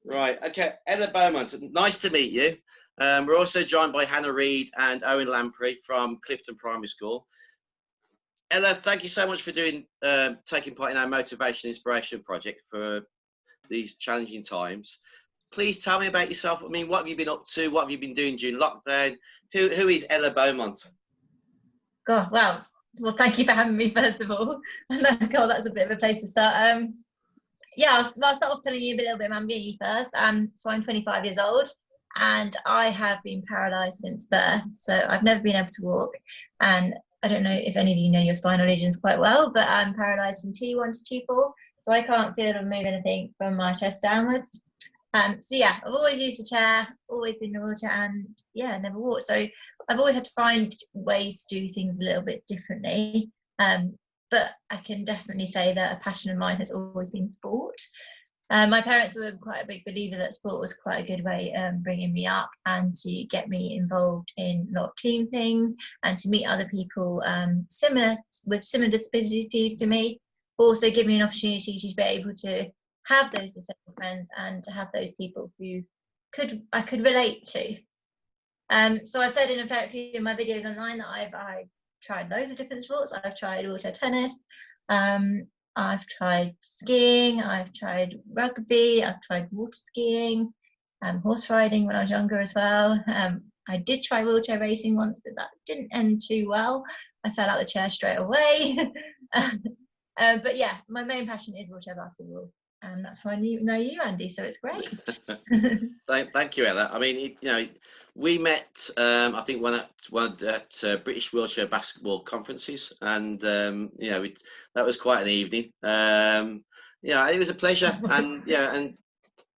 Right, okay, Ella Beaumont, nice to meet you. We're also joined by Hannah Reid and Owen Lamprey from Clifton Primary School. Ella, thank you so much for taking part in our Motivation Inspiration project for these challenging times. Please tell me about yourself. I mean, what have you been up to? What have you been doing during lockdown? Who is Ella Beaumont? God, wow. Well, thank you for having me, first of all. God, that's a bit of a place to start. Yeah, I'll start off telling you a little bit about me first. So I'm 25 years old and I have been paralysed since birth. So I've never been able to walk. And I don't know if any of you know your spinal lesions quite well, but I'm paralysed from T1 to T4. So I can't feel or move anything from my chest downwards. So yeah, I've always used a chair, always been in a wheelchair, and yeah, never walked. So I've always had to find ways to do things a little bit differently. But I can definitely say that a passion of mine has always been sport. My parents were quite a big believer that sport was quite a good way bringing me up and to get me involved in a lot of team things and to meet other people with similar disabilities to me, but also give me an opportunity to be able to have those disabled friends and to have those people who I could relate to. So I've said in a few of my videos online that I've tried loads of different sports. I've tried wheelchair tennis, I've tried skiing, I've tried rugby, I've tried water skiing, horse riding when I was younger as well. I did try wheelchair racing once, but that didn't end too well. I fell out the chair straight away. But yeah, my main passion is wheelchair basketball. And that's how I know you, Andy, so it's great. Thank you, Ella. I mean, we met, I think, one at British Wheelchair Basketball conferences, and that was quite an evening. It was a pleasure, and and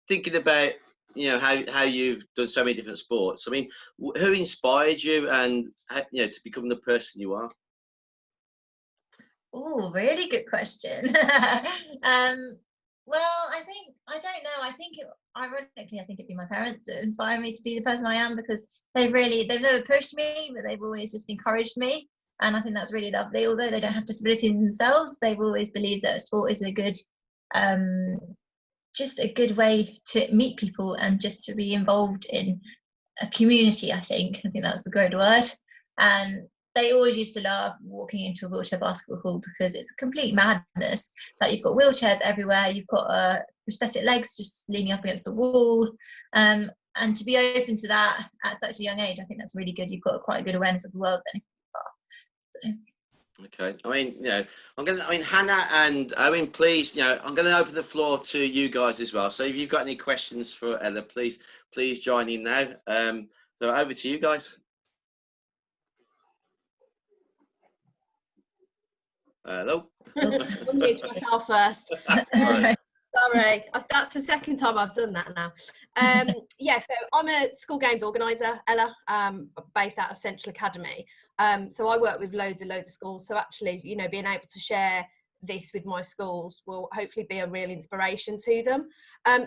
thinking about how you've done so many different sports. I mean, who inspired you, and to become the person you are? Oh, really good question. Well, I don't know. Ironically, I think it'd be my parents that inspire me to be the person I am, because they've never pushed me, but they've always just encouraged me. And I think that's really lovely. Although they don't have disabilities themselves, they've always believed that sport is just a good way to meet people and just to be involved in a community. I think that's the good word. And they always used to love walking into a wheelchair basketball hall because it's a complete madness. Like, you've got wheelchairs everywhere, you've got prosthetic legs just leaning up against the wall, and to be open to that at such a young age, I think that's really good. You've got quite a good awareness of the world then. So. Okay, I mean, Hannah and Owen, please, I'm going to open the floor to you guys as well. So if you've got any questions for Ella, please join in now. So over to you guys. Hello. I'll mute myself first. Sorry, that's the second time I've done that now. So I'm a school games organiser, Ella, based out of Central Academy. So I work with loads of schools. So actually, being able to share this with my schools will hopefully be a real inspiration to them.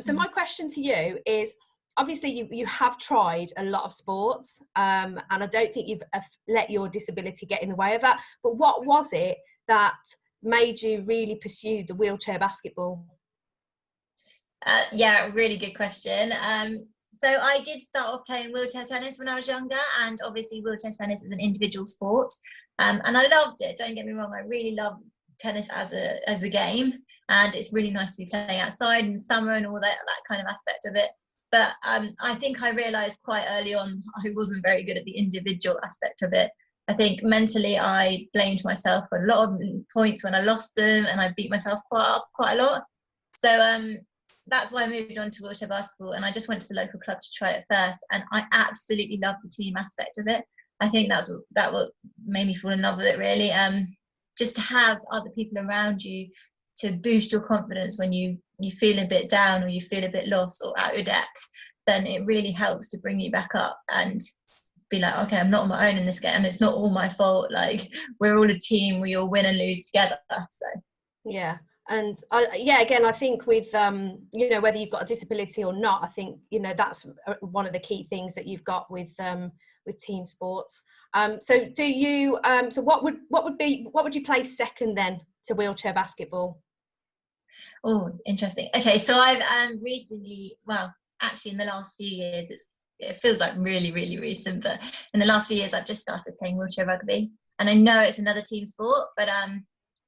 So my question to you is, obviously you have tried a lot of sports, and I don't think you've let your disability get in the way of that. But what was it that made you really pursue the wheelchair basketball? Yeah, really good question. So I did start off playing wheelchair tennis when I was younger, and obviously wheelchair tennis is an individual sport, and I loved it. Don't get me wrong, I really love tennis as a game, and it's really nice to be playing outside in the summer and all that kind of aspect of it. But I think I realised quite early on I wasn't very good at the individual aspect of it. I think mentally I blamed myself for a lot of points when I lost them, and I beat myself quite a lot. So that's why I moved on to wheelchair basketball, and I just went to the local club to try it first, and I absolutely loved the team aspect of it. I think that what made me fall in love with it, really. Just to have other people around you to boost your confidence when you feel a bit down or you feel a bit lost or out of your depth, then it really helps to bring you back up and be like, okay, I'm not on my own in this game, and it's not all my fault. Like, we're all a team, we all win and lose together. So yeah. And again, I think with whether you've got a disability or not, I think that's one of the key things that you've got with team sports. So do you so what would you place second then to wheelchair basketball? Oh, interesting. Okay, so I've recently, well, actually in the last few years, it feels like really, really recent, but in the last few years, I've just started playing wheelchair rugby. And I know it's another team sport, but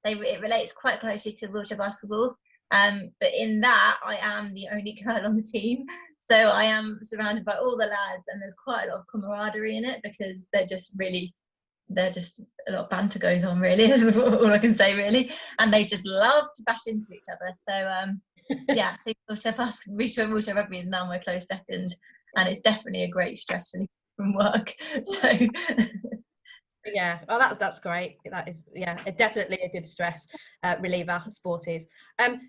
it relates quite closely to wheelchair basketball. But in that, I am the only girl on the team. So I am surrounded by all the lads, and there's quite a lot of camaraderie in it because they're just a lot of banter goes on, really, is all I can say, really. And they just love to bash into each other. So yeah, I think wheelchair rugby is now my close second, and it's definitely a great stress relief from work. So yeah, well, that's great. That is, yeah, definitely a good stress reliever, sport is.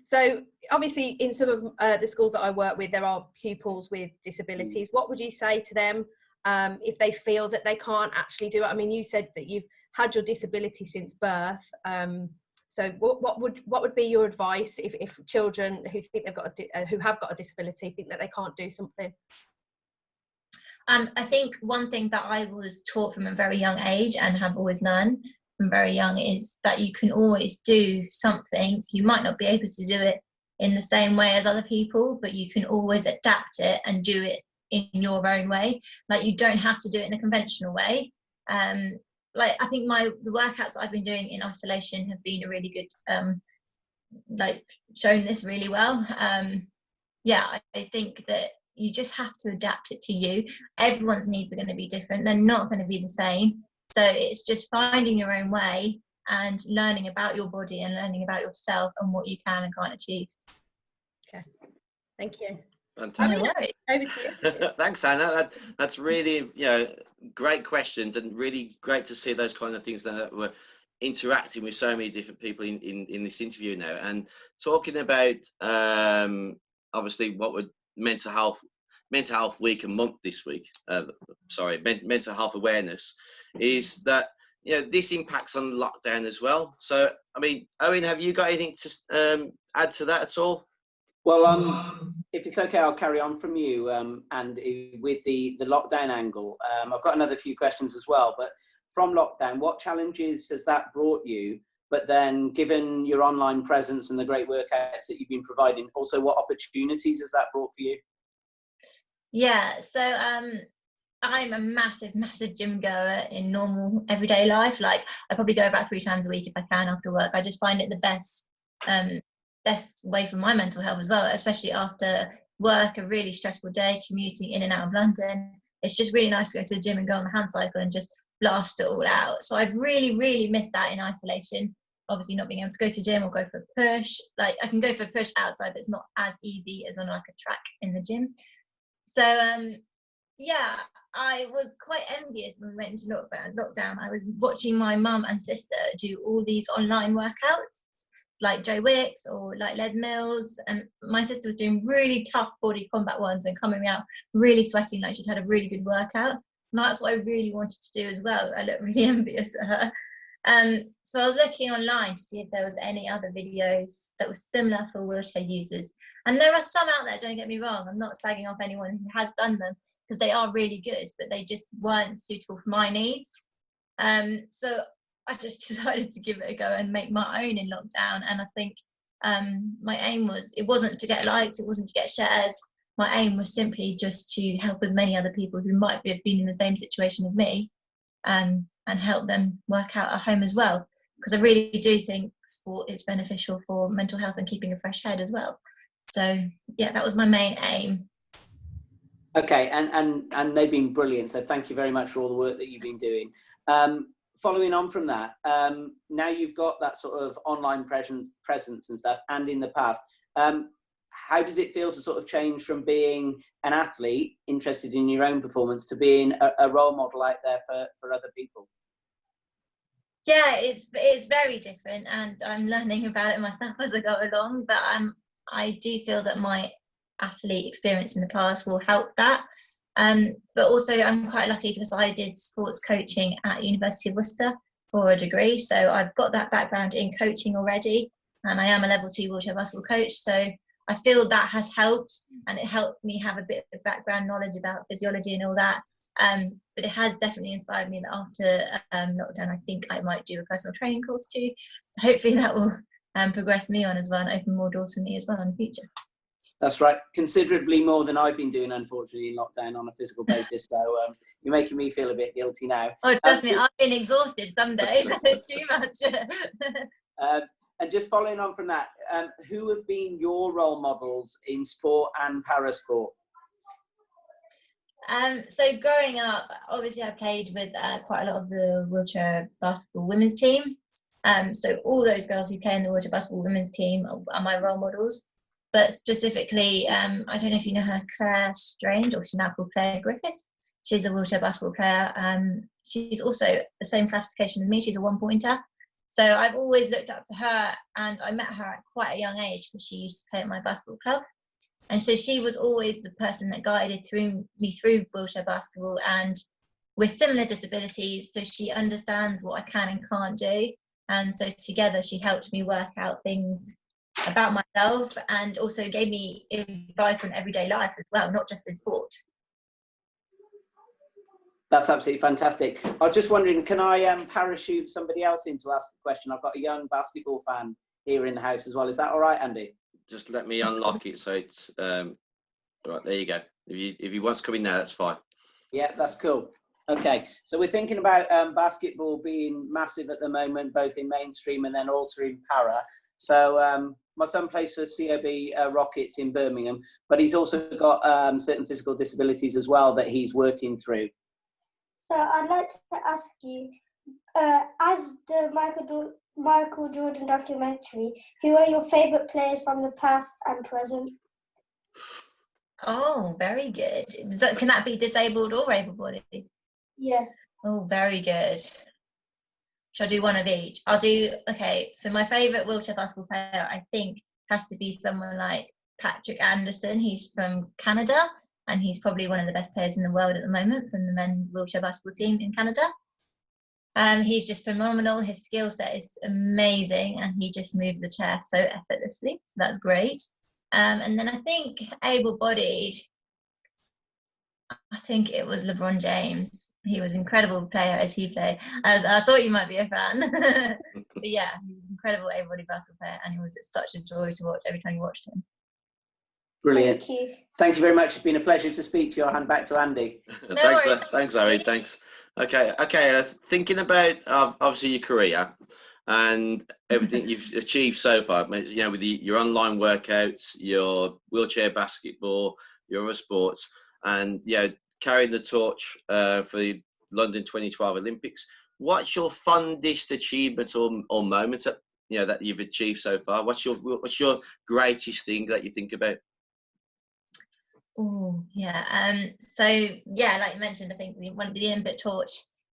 So obviously in some of the schools that I work with, there are pupils with disabilities. What would you say to them if they feel that they can't actually do it? I mean, you said that you've had your disability since birth. So what would be your advice if children who think who have got a disability think that they can't do something? I think one thing that I was taught from a very young age and have always learned from very young is that you can always do something. You might not be able to do it in the same way as other people, but you can always adapt it and do it in your own way. Like, you don't have to do it in a conventional way. Like, I think the workouts that I've been doing in isolation have been a really good, like, shown this really well. Yeah, I think that you just have to adapt it to you. Everyone's needs are going to be different. They're not going to be the same. So it's just finding your own way and learning about your body and learning about yourself and what you can and can't achieve. Okay, thank you. Fantastic. No worries. Over to you. Thanks, Anna. That's really, great questions, and really great to see those kind of things that we're interacting with so many different people in this interview now, and talking about obviously what we're mental health week and month this week. Mental health awareness is that this impacts on lockdown as well. So, I mean, Owen, have you got anything to add to that at all? Well, if it's okay, I'll carry on from you. And with the lockdown angle, I've got another few questions as well. But from lockdown, what challenges has that brought you? But then, given your online presence and the great workouts that you've been providing, also what opportunities has that brought for you? Yeah, so I'm a massive gym goer in normal everyday life. Like, I probably go about 3 times a week if I can after work. I just find it the best way for my mental health as well, especially after work, a really stressful day commuting in and out of London. It's just really nice to go to the gym and go on the hand cycle and just blast it all out. So I've really missed that in isolation. Obviously, not being able to go to the gym or go for a push. Like, I can go for a push outside, but it's not as easy as on like a track in the gym. So yeah, I was quite envious when we went into lockdown. I was watching my mum and sister do all these online workouts, like Joe Wicks or like Les Mills, and my sister was doing really tough body combat ones and coming out really sweating like she'd had a really good workout. And that's what I really wanted to do as well. I look really envious at her. So I was looking online to see if there was any other videos that were similar for wheelchair users. And there are some out there, don't get me wrong. I'm not slagging off anyone who has done them, because they are really good, but they just weren't suitable for my needs. So I just decided to give it a go and make my own in lockdown. And I think my aim wasn't to get likes, it wasn't to get shares. My aim was simply just to help as many other people who might have been in the same situation as me, and help them work out at home as well. Because I really do think sport is beneficial for mental health and keeping a fresh head as well. So yeah, that was my main aim. Okay, and they've been brilliant. So thank you very much for all the work that you've been doing. Following on from that, now you've got that sort of online presence and stuff, and in the past, how does it feel to sort of change from being an athlete interested in your own performance to being a role model out there for other people? Yeah, it's very different, and I'm learning about it myself as I go along. But I do feel that my athlete experience in the past will help that. But also I'm quite lucky because I did sports coaching at University of Worcester for a degree. So I've got that background in coaching already, and I am a level 2 wheelchair basketball coach. So I feel that has helped, and it helped me have a bit of background knowledge about physiology and all that. But it has definitely inspired me that after lockdown, I think I might do a personal training course too. So hopefully that will progress me on as well and open more doors for me as well in the future. That's right. Considerably more than I've been doing, unfortunately, in lockdown on a physical basis. So you're making me feel a bit guilty now. Oh, trust me, I've been exhausted some days. Too much. And just following on from that, who have been your role models in sport and parasport? So growing up, obviously I played with quite a lot of the wheelchair basketball women's team. So all those girls who play in the wheelchair basketball women's team are my role models. But specifically, I don't know if you know her, Claire Strange, or she's now called Claire Griffiths. She's a wheelchair basketball player. She's also the same classification as me. She's a one-pointer. So I've always looked up to her, and I met her at quite a young age because she used to play at my basketball club. And so she was always the person that guided me through wheelchair basketball, and with similar disabilities, so she understands what I can and can't do. And so together she helped me work out things about myself, and also gave me advice on everyday life as well, not just in sport. That's absolutely fantastic. I was just wondering, can I parachute somebody else in to ask a question? I've got a young basketball fan here in the house as well. Is that all right, Andy? Just let me unlock it so it's right. There you go. If he wants to come in now, that's fine. Yeah, that's cool. Okay, so we're thinking about basketball being massive at the moment, both in mainstream and then also in para. So my son plays for COB Rockets in Birmingham, but he's also got certain physical disabilities as well that he's working through. So I'd like to ask you, as the Michael Jordan documentary, who are your favourite players from the past and present? Oh, very good. Can that be disabled or able-bodied? Yeah. Oh, very good. Shall I do one of each? I'll do, okay, so my favourite wheelchair basketball player, I think, has to be someone like Patrick Anderson. He's from Canada, and he's probably one of the best players in the world at the moment from the men's wheelchair basketball team in Canada. He's just phenomenal. His skill set is amazing, and he just moves the chair so effortlessly, so that's great. And then I think able-bodied, I think it was LeBron James. He was an incredible player as he played. I thought you might be a fan. But yeah, he was an incredible able-bodied basketball player, and it was such a joy to watch every time you watched him. Brilliant. Thank you. Thank you very much. It's been a pleasure to speak to you. I'll hand back to Andy. Thanks, Harry. Thanks. Okay. Thinking about obviously your career and everything you've achieved so far. You know, with your online workouts, your wheelchair basketball, your other sports, and carrying the torch for the London 2012 Olympics. What's your fondest achievement or moment that you've achieved so far? What's your greatest thing that you think about? Oh, yeah. So, yeah, like you mentioned, I think the Olympic torch,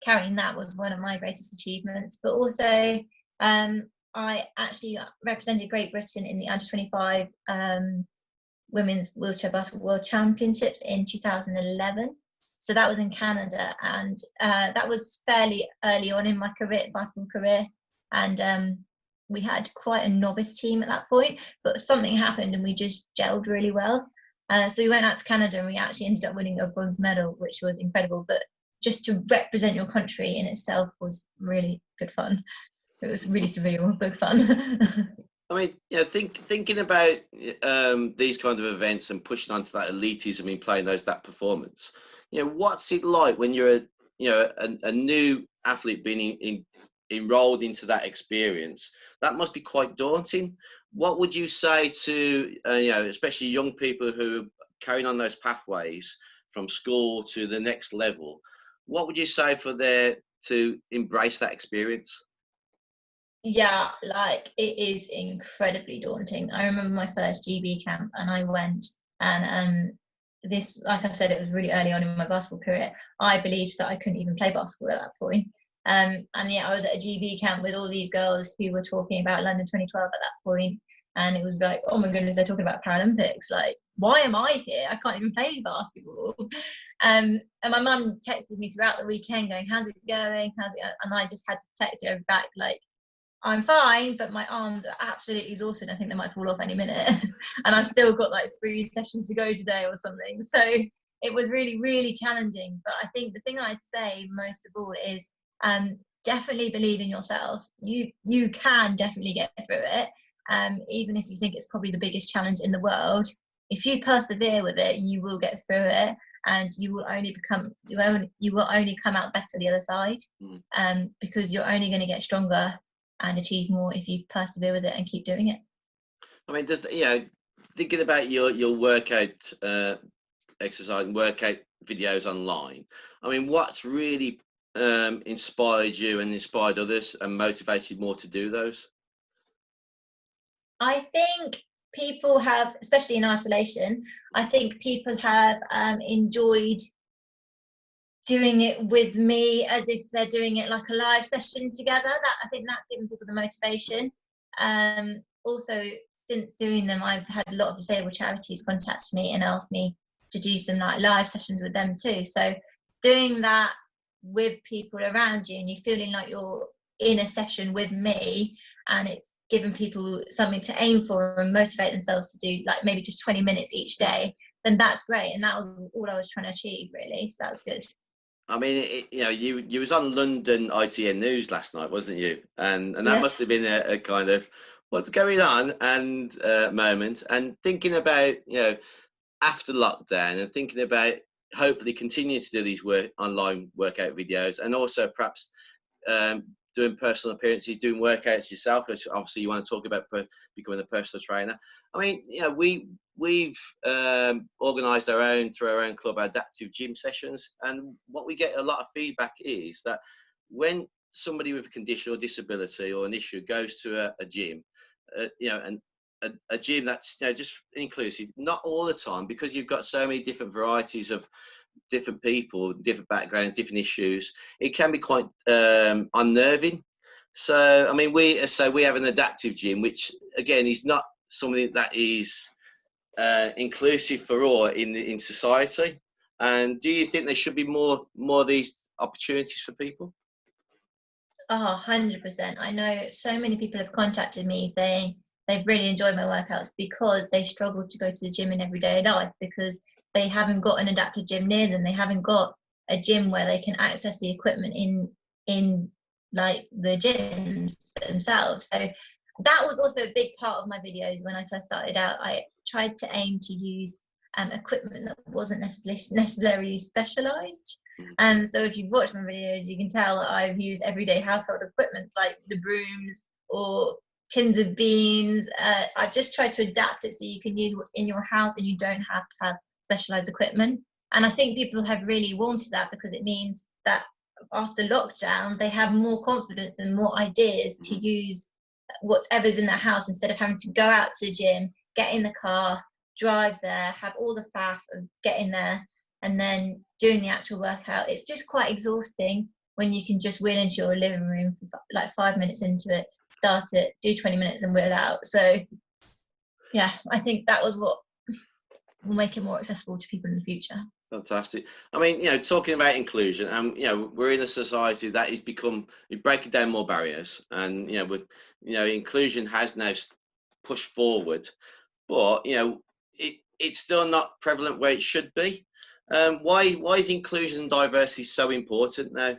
carrying that was one of my greatest achievements. But also, I actually represented Great Britain in the Under-25 Women's Wheelchair Basketball World Championships in 2011. So that was in Canada, and that was fairly early on in my basketball career. And we had quite a novice team at that point, but something happened and we just gelled really well. So we went out to Canada and we actually ended up winning a bronze medal, which was incredible. But just to represent your country in itself was really good fun. It was really surreal, but fun. I mean, thinking about these kind of events and pushing onto that elitism in playing that performance. What's it like when you're a new athlete being enrolled into that experience? That must be quite daunting. What would you say to especially young people who are carrying on those pathways from school to the next level? What would you say for to embrace that experience? Yeah, like it is incredibly daunting. I remember my first GB camp, and I went, and this, like I said, it was really early on in my basketball career. I believed that I couldn't even play basketball at that point. And yeah, I was at a GB camp with all these girls who were talking about London 2012 at that point, and it was like, oh my goodness, they're talking about Paralympics. Like, why am I here? I can't even play basketball. And my mum texted me throughout the weekend going, how's it going? And I just had to text her back like, I'm fine, but my arms are absolutely exhausted. I think they might fall off any minute. And I've still got like 3 sessions to go today or something. So it was really, really challenging. But I think the thing I'd say most of all is definitely believe in yourself. You can definitely get through it. even if you think it's probably the biggest challenge in the world, if you persevere with it, you will get through it, and you will only come out better the other side, because you're only going to get stronger and achieve more if you persevere with it and keep doing it. I mean, thinking about your workout exercise and workout videos online, I mean, what's really inspired you and inspired others and motivated more to do those? I think people have, especially in isolation, I think people have enjoyed doing it with me as if they're doing it like a live session together. I think that's given people the motivation. Also, since doing them, I've had a lot of disabled charities contact me and ask me to do some like live sessions with them too. So doing that with people around you and you feeling like you're in a session with me, and it's giving people something to aim for and motivate themselves to do, like maybe just 20 minutes each day, then that's great. And that was all I was trying to achieve, really. So that was good. I mean, you was on London ITN News last night, wasn't you? And that must have been a kind of what's going on and moment. And thinking about, after lockdown, and thinking about hopefully continuing to do these online workout videos, and also perhaps doing personal appearances, doing workouts yourself, which obviously you want to talk about becoming a personal trainer. I mean, we've organised through our own club, adaptive gym sessions, and what we get a lot of feedback is that when somebody with a condition or disability or an issue goes to a gym, and a gym that's just inclusive, not all the time, because you've got so many different varieties of different people, different backgrounds, different issues, it can be quite unnerving. So I mean, we have an adaptive gym, which again is not something that is inclusive for all in society. And do you think there should be more of these opportunities for people? Oh, 100%. I know so many people have contacted me saying they've really enjoyed my workouts because they struggle to go to the gym in everyday life, because they haven't got an adaptive gym near them. They haven't got a gym where they can access the equipment in like the gyms themselves. So that was also a big part of my videos when I first started out. I tried to aim to use equipment that wasn't necessarily specialized. So if you've watched my videos, you can tell that I've used everyday household equipment like the brooms or tins of beans. I've just tried to adapt it so you can use what's in your house and you don't have to have specialized equipment. And I think people have really warmed to that, because it means that after lockdown they have more confidence and more ideas to use whatever's in their house, instead of having to go out to the gym, get in the car, drive there, have all the faff of getting there and then doing the actual workout. It's just quite exhausting when you can just wheel into your living room for like 5 minutes into it, start it, do 20 minutes and wheel out. So yeah, I think that was what will make it more accessible to people in the future. Fantastic. I mean, talking about inclusion, and we're in a society that is breaking down more barriers, and inclusion has now pushed forward, but it's still not prevalent where it should be. Why is inclusion and diversity so important now?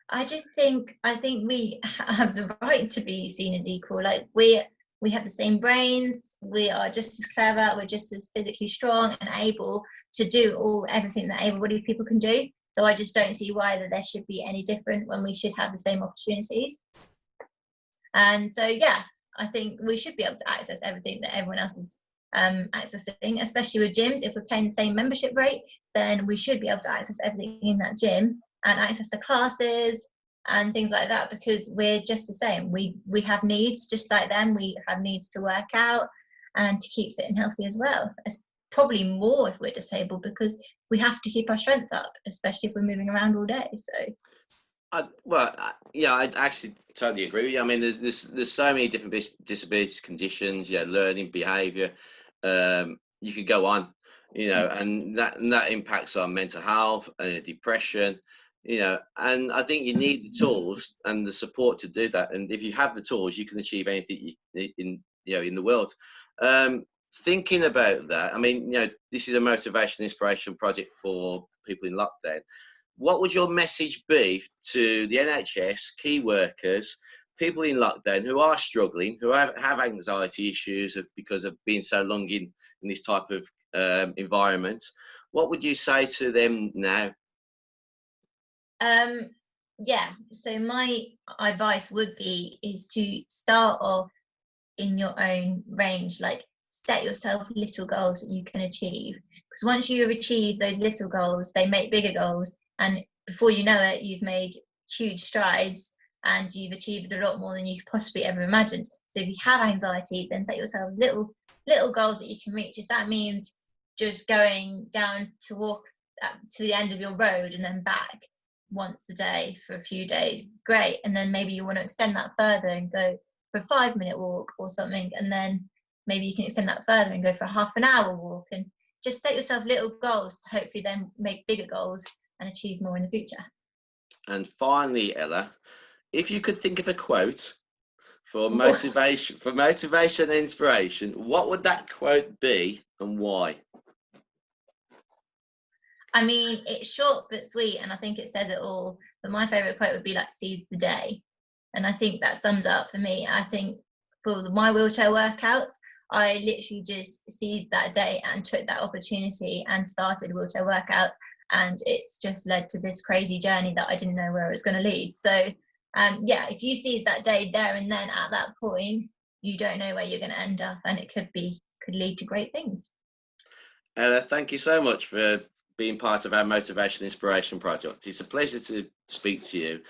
I think we have the right to be seen as equal. Like we have the same brains, we are just as clever, we're just as physically strong and able to do everything that able-bodied people can do. So I just don't see why that there should be any different when we should have the same opportunities. And so yeah, I think we should be able to access everything that everyone else is accessing, especially with gyms. If we're paying the same membership rate, then we should be able to access everything in that gym and access the classes and things like that, because we're just the same. We have needs just like them. We have needs to work out and to keep fit and healthy as well. It's probably more if we're disabled, because we have to keep our strength up, especially if we're moving around all day. So I actually totally agree with you. I mean, there's so many different disabilities, conditions, learning, behaviour. You could go on, and that impacts on mental health and depression. And I think you need the tools and the support to do that. And if you have the tools, you can achieve anything in the world. Thinking about that, I mean, this is a motivation, inspiration project for people in lockdown. What would your message be to the NHS, key workers, people in lockdown who are struggling, who have anxiety issues because of being so long in this type of environment, what would you say to them now? Yeah, so my advice would be is to start off in your own range, like set yourself little goals that you can achieve, because once you achieve those little goals, they make bigger goals, and before you know it, you've made huge strides and you've achieved a lot more than you could possibly ever imagined. So if you have anxiety, then set yourself little goals that you can reach. If that means just going down to walk to the end of your road and then back once a day for a few days, great. And then maybe you want to extend that further and go for a 5-minute walk or something, and then maybe you can extend that further and go for a half an hour walk, and just set yourself little goals to hopefully then make bigger goals and achieve more in the future. And finally, Ella, if you could think of a quote for motivation, and inspiration, what would that quote be and why? I mean, it's short but sweet, and I think it says it all. But my favourite quote would be like, "Seize the day," and I think that sums up for me. I think for my wheelchair workouts, I literally just seized that day and took that opportunity and started wheelchair workouts, and it's just led to this crazy journey that I didn't know where it was going to lead. So, yeah, if you seize that day there and then at that point, you don't know where you're going to end up, and it could lead to great things. Ella, thank you so much for being part of our Motivation Inspiration project. It's a pleasure to speak to you.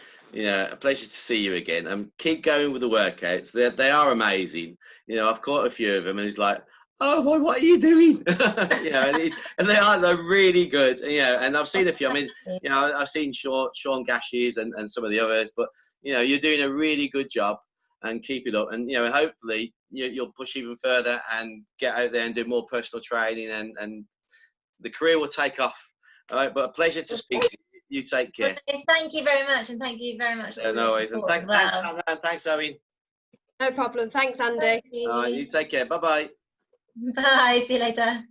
A pleasure to see you again. And keep going with the workouts. They are amazing. I've caught a few of them, and it's like, oh, boy, what are you doing? And they're really good. And I've seen a few. I mean, I've seen Sean Gash's and some of the others, but you're doing a really good job, and keep it up. And hopefully you'll push even further and get out there and do more personal training, and the career will take off. All right, but a pleasure to speak to you. You take care. Thank you very much, and thank you very much for no worries. And thanks, Hannah, and thanks, Owen. No problem. Thanks, Andy. Thank you. You take care. Bye-bye. Bye. See you later.